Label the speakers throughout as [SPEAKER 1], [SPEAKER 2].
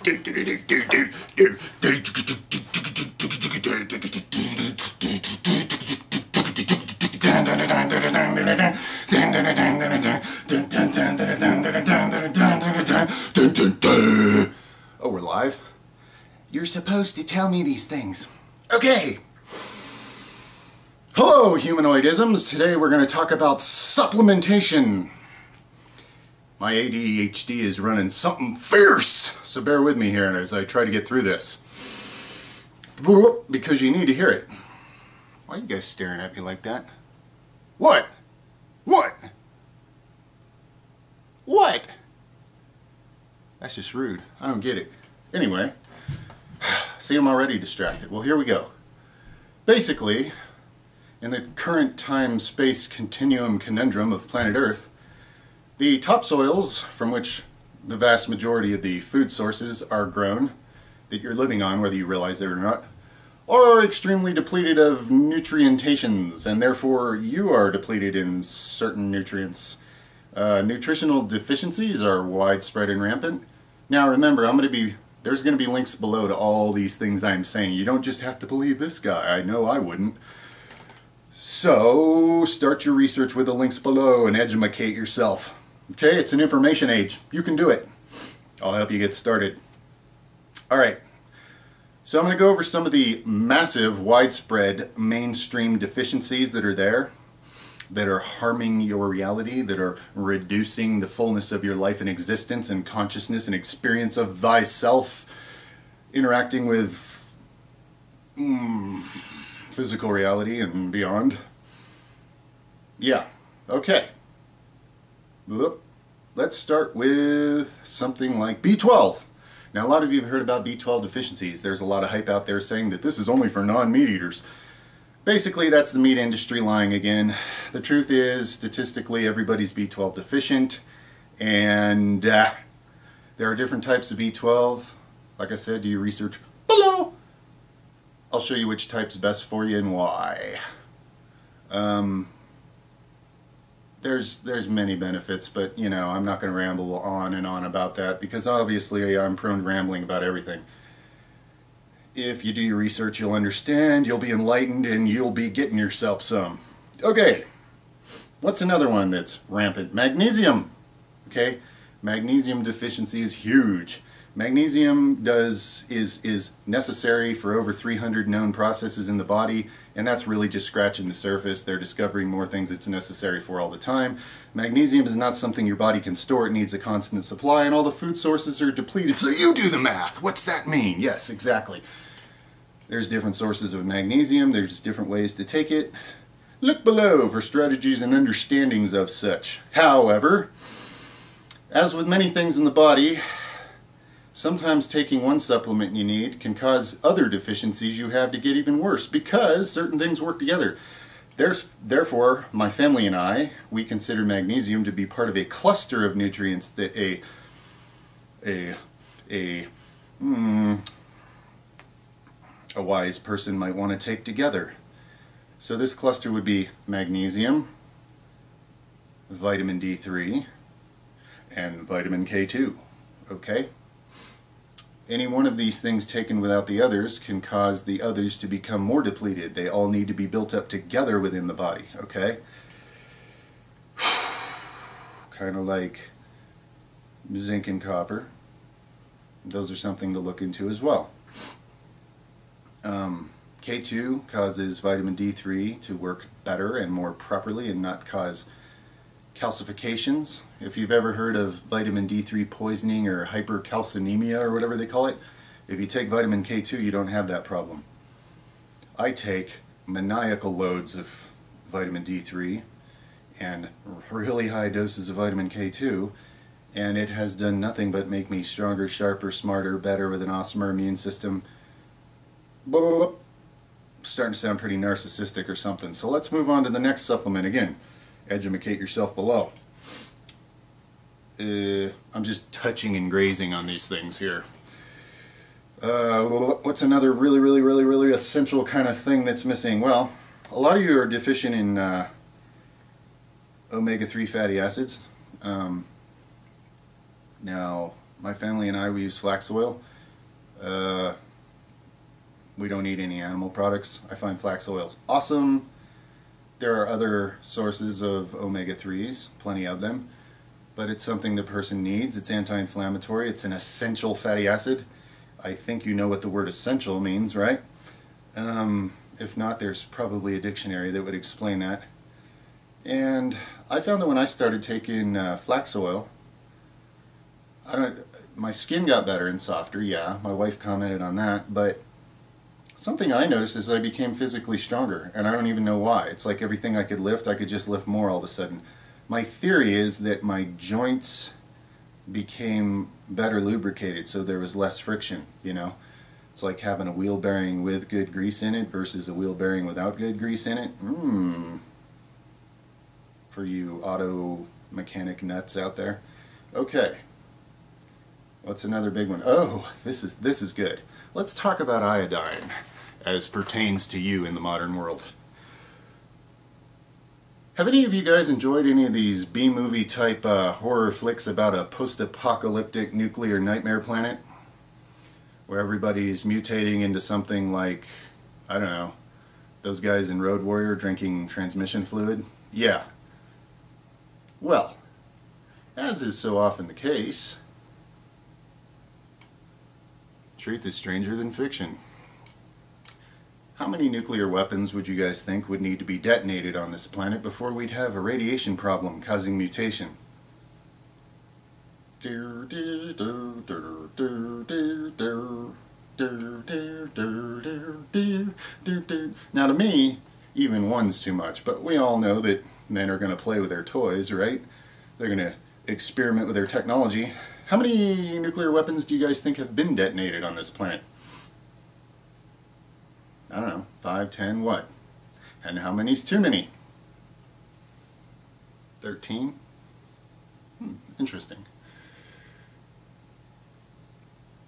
[SPEAKER 1] Oh, we're live? You're supposed to tell me these things. Okay. Hello, humanoidisms. Today we're going to talk about supplementation. My ADHD is running something fierce, so bear with me here as I try to get through this. Because you need to hear it. Why are you guys staring at me like that? What? What? What? That's just rude. I don't get it. Anyway, see, I'm already distracted. Well, here we go. Basically, in the current time-space continuum conundrum of planet Earth, the topsoils from which the vast majority of the food sources are grown that you're living on, whether you realize it or not, are extremely depleted of nutrientations, and therefore you are depleted in certain nutrients. Nutritional deficiencies are widespread and rampant. Now remember, there's going to be links below to all these things I'm saying. You don't just have to believe this guy. I know I wouldn't. So start your research with the links below and educate yourself. Okay, it's an information age. You can do it. I'll help you get started. Alright, so I'm going to go over some of the massive, widespread, mainstream deficiencies that are there, that are harming your reality, that are reducing the fullness of your life and existence and consciousness and experience of thyself, interacting with physical reality and beyond. Yeah, okay. Let's start with something like B12. Now, a lot of you have heard about B12 deficiencies. There's a lot of hype out there saying that this is only for non-meat eaters. Basically, that's the meat industry lying again. The truth is, statistically, everybody's B12 deficient, and there are different types of B12. Like I said, do your research below. I'll show you which type's best for you and why. There's many benefits, but you know, I'm not going to ramble on and on about that because obviously I'm prone to rambling about everything. If you do your research, you'll understand, you'll be enlightened, and you'll be getting yourself some. Okay, what's another one that's rampant? Magnesium. Okay, magnesium deficiency is huge. Magnesium is necessary for over 300 known processes in the body, and that's really just scratching the surface. They're discovering more things it's necessary for all the time. Magnesium is not something your body can store. It needs a constant supply, and all the food sources are depleted. So you do the math. What's that mean? Yes, exactly. There's different sources of magnesium. There's just different ways to take it. Look below for strategies and understandings of such. However, as with many things in the body, sometimes taking one supplement you need can cause other deficiencies you have to get even worse because certain things work together. Therefore, my family and I, we consider magnesium to be part of a cluster of nutrients that a wise person might want to take together. So this cluster would be magnesium, vitamin D3, and vitamin K2. Okay? Any one of these things taken without the others can cause the others to become more depleted. They all need to be built up together within the body, okay? Kind of like zinc and copper. Those are something to look into as well. K2 causes vitamin D3 to work better and more properly and not cause calcifications. If you've ever heard of vitamin D3 poisoning or hypercalcemia or whatever they call it, if you take vitamin K2 you don't have that problem. I take maniacal loads of vitamin D3 and really high doses of vitamin K2, and it has done nothing but make me stronger, sharper, smarter, better with an awesomer immune system. Blah, blah, blah. Starting to sound pretty narcissistic or something. So let's move on to the next supplement. Again, educate yourself below. I'm just touching and grazing on these things here. What's another really essential kind of thing that's missing? Well, a lot of you are deficient in omega-3 fatty acids. Now, my family and I, we use flax oil, We don't eat any animal products. I find flax oils awesome. There are other sources of omega-3s, plenty of them, but it's something the person needs. It's anti-inflammatory. It's an essential fatty acid. I think you know what the word essential means, right? If not, there's probably a dictionary that would explain that. And I found that when I started taking flax oil, my skin got better and softer, yeah, my wife commented on that, but something I noticed is I became physically stronger, and I don't even know why. It's like everything I could lift, I could just lift more all of a sudden. My theory is that my joints became better lubricated, so there was less friction, you know? It's like having a wheel bearing with good grease in it versus a wheel bearing without good grease in it. For you auto mechanic nuts out there. Okay. What's another big one? Oh, this is good. Let's talk about iodine as pertains to you in the modern world. Have any of you guys enjoyed any of these B-movie type horror flicks about a post-apocalyptic nuclear nightmare planet? Where everybody's mutating into something like, I don't know, those guys in Road Warrior drinking transmission fluid? Yeah. Well, as is so often the case, truth is stranger than fiction. How many nuclear weapons would you guys think would need to be detonated on this planet before we'd have a radiation problem causing mutation? Now to me, even one's too much, but we all know that men are going to play with their toys, right? They're going to experiment with their technology. How many nuclear weapons do you guys think have been detonated on this planet? I don't know, 5, 10, what? And how many's too many? 13? Interesting.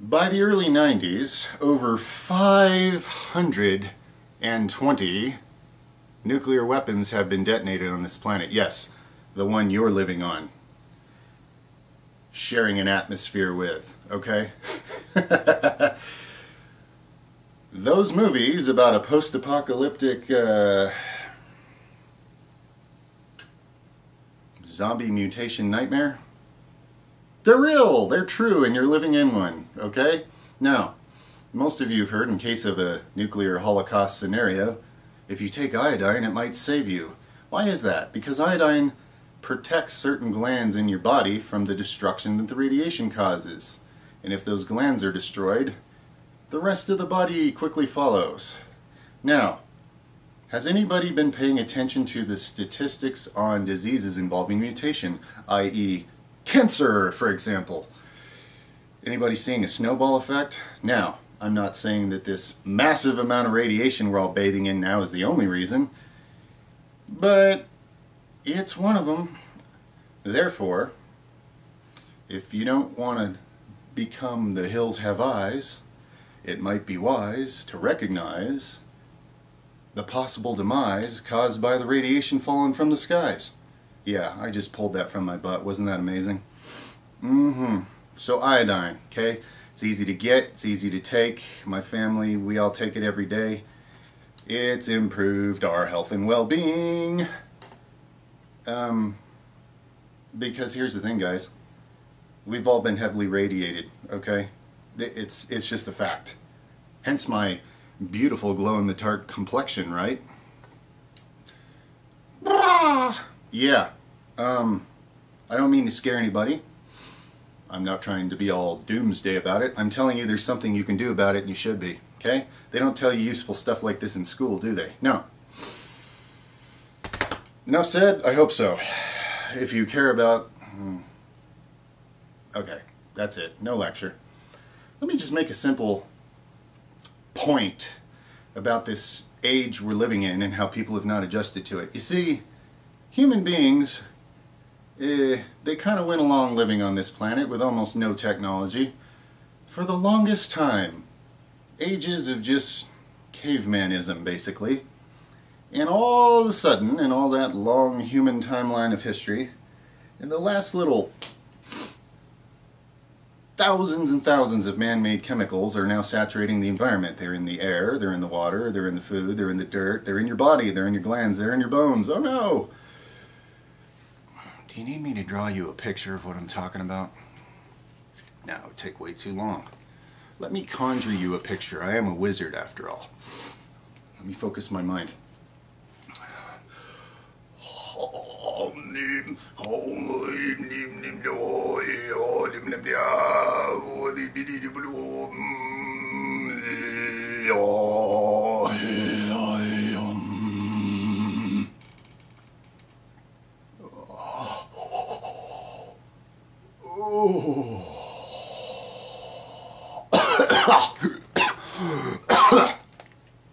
[SPEAKER 1] By the early 90s, over 520 nuclear weapons have been detonated on this planet. Yes, the one you're living on, sharing an atmosphere with, okay? Those movies about a post-apocalyptic zombie mutation nightmare, they're real, they're true, and you're living in one, okay? Now, most of you have heard, in case of a nuclear holocaust scenario, if you take iodine, it might save you. Why is that? Because iodine protects certain glands in your body from the destruction that the radiation causes. And if those glands are destroyed, the rest of the body quickly follows. Now, has anybody been paying attention to the statistics on diseases involving mutation, i.e., cancer, for example? Anybody seeing a snowball effect? Now, I'm not saying that this massive amount of radiation we're all bathing in now is the only reason, but it's one of them. Therefore, if you don't want to become the hills have eyes, it might be wise to recognize the possible demise caused by the radiation falling from the skies. Yeah, I just pulled that from my butt. Wasn't that amazing? So iodine, okay? It's easy to get, it's easy to take. My family, we all take it every day. It's improved our health and well-being. Because here's the thing, guys. We've all been heavily radiated, okay? It's just a fact. Hence my beautiful glow-in-the-dark complexion, right? Yeah. I don't mean to scare anybody. I'm not trying to be all doomsday about it. I'm telling you there's something you can do about it, and you should be, okay? They don't tell you useful stuff like this in school, do they? No. Enough said, I hope so. If you care about... Okay, that's it. No lecture. Let me just make a simple point about this age we're living in and how people have not adjusted to it. You see, human beings, they kind of went along living on this planet with almost no technology for the longest time. Ages of just cavemanism, basically. And all of a sudden, in all that long human timeline of history, in the last little thousands and thousands of man-made chemicals are now saturating the environment. They're in the air, they're in the water, they're in the food, they're in the dirt, they're in your body, they're in your glands, they're in your bones. Oh no! Do you need me to draw you a picture of what I'm talking about? No, it would take way too long. Let me conjure you a picture. I am a wizard after all. Let me focus my mind.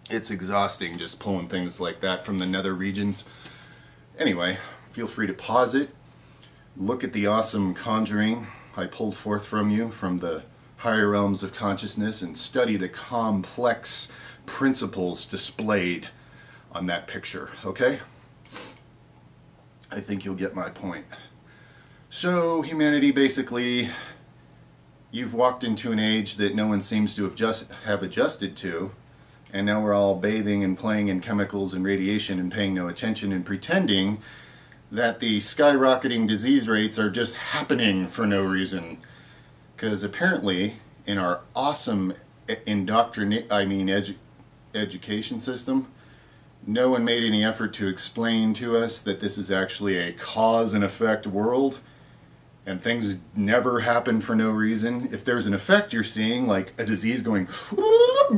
[SPEAKER 1] It's exhausting just pulling things like that from the nether regions. Anyway, feel free to pause it, look at the awesome conjuring I pulled forth from you from the higher realms of consciousness, and study the complex principles displayed on that picture, okay? I think you'll get my point. So, humanity, basically, you've walked into an age that no one seems to have adjusted to, and now we're all bathing and playing in chemicals and radiation and paying no attention and pretending that the skyrocketing disease rates are just happening for no reason. Because apparently, in our awesome education system, no one made any effort to explain to us that this is actually a cause and effect world, and things never happen for no reason. If there's an effect you're seeing, like a disease going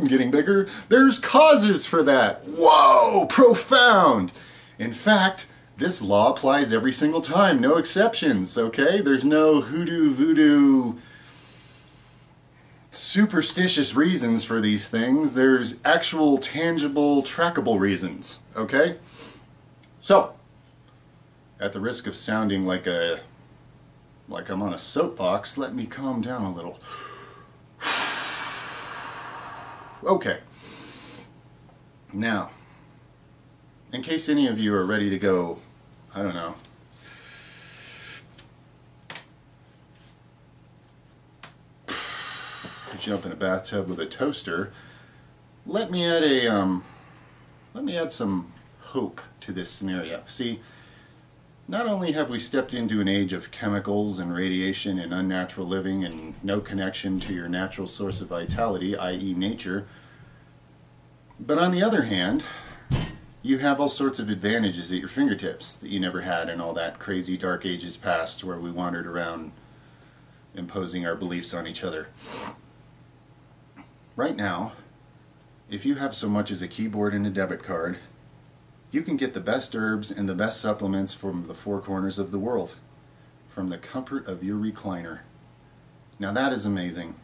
[SPEAKER 1] getting bigger, there's causes for that. Whoa, profound! In fact, this law applies every single time, no exceptions, okay? There's no hoodoo, voodoo, superstitious reasons for these things. There's actual, tangible, trackable reasons, okay? So, at the risk of sounding like I'm on a soapbox, let me calm down a little. Okay. Now, in case any of you are ready to go, I don't know, jump in a bathtub with a toaster, let me add some hope to this scenario. See, not only have we stepped into an age of chemicals and radiation and unnatural living and no connection to your natural source of vitality, i.e. nature, but on the other hand, you have all sorts of advantages at your fingertips that you never had in all that crazy dark ages past where we wandered around imposing our beliefs on each other. Right now, if you have so much as a keyboard and a debit card, you can get the best herbs and the best supplements from the four corners of the world, from the comfort of your recliner. Now that is amazing.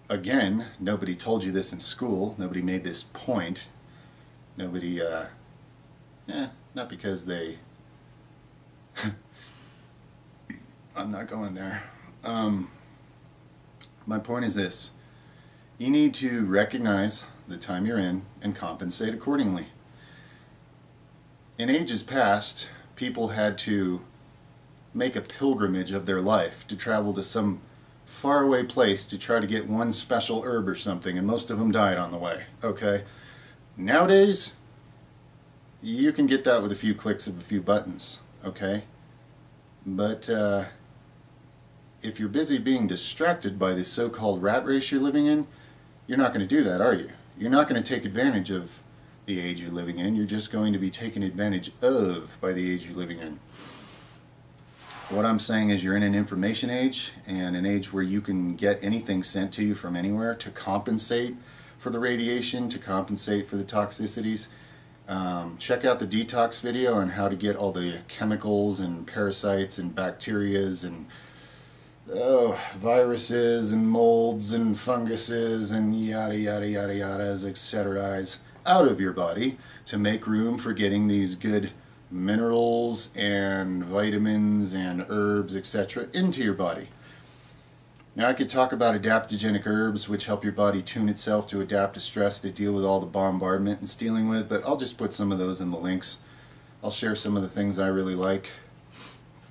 [SPEAKER 1] Again, nobody told you this in school, nobody made this point, nobody, not because they, I'm not going there. My point is this, you need to recognize the time you're in and compensate accordingly. In ages past, people had to make a pilgrimage of their life to travel to some faraway place to try to get one special herb or something, and most of them died on the way, okay? Nowadays, you can get that with a few clicks of a few buttons, okay? But if you're busy being distracted by this so-called rat race you're living in, you're not going to do that, are you? You're not going to take advantage of the age you're living in. You're just going to be taken advantage of by the age you're living in. What I'm saying is you're in an information age, and an age where you can get anything sent to you from anywhere to compensate for the radiation, to compensate for the toxicities. Check out the detox video on how to get all the chemicals and parasites and bacterias and viruses and molds and funguses and yada yada yada yadas, etc. out of your body to make room for getting these good minerals and vitamins and herbs, etc. into your body. Now I could talk about adaptogenic herbs which help your body tune itself to adapt to stress, to deal with all the bombardment it's dealing with, but I'll just put some of those in the links. I'll share some of the things I really like,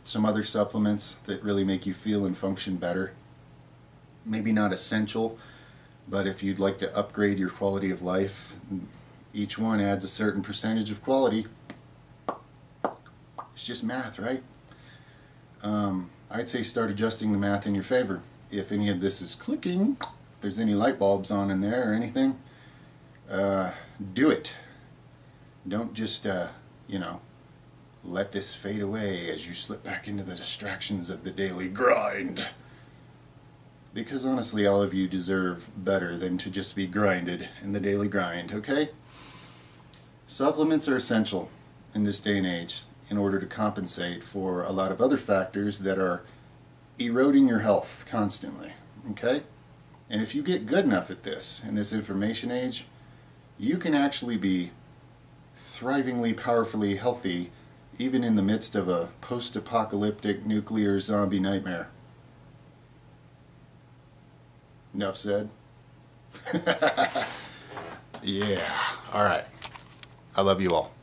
[SPEAKER 1] some other supplements that really make you feel and function better. maybe not essential, but if you'd like to upgrade your quality of life, each one adds a certain percentage of quality. It's just math, right? I'd say start adjusting the math in your favor. If any of this is clicking, if there's any light bulbs on in there or anything, do it. Don't just, you know, let this fade away as you slip back into the distractions of the daily grind. Because honestly, all of you deserve better than to just be grinded in the daily grind, okay? Supplements are essential in this day and age in order to compensate for a lot of other factors that are eroding your health constantly, okay? And if you get good enough at this, in this information age, you can actually be thrivingly, powerfully healthy even in the midst of a post-apocalyptic nuclear zombie nightmare. Enough said? Yeah, alright. I love you all.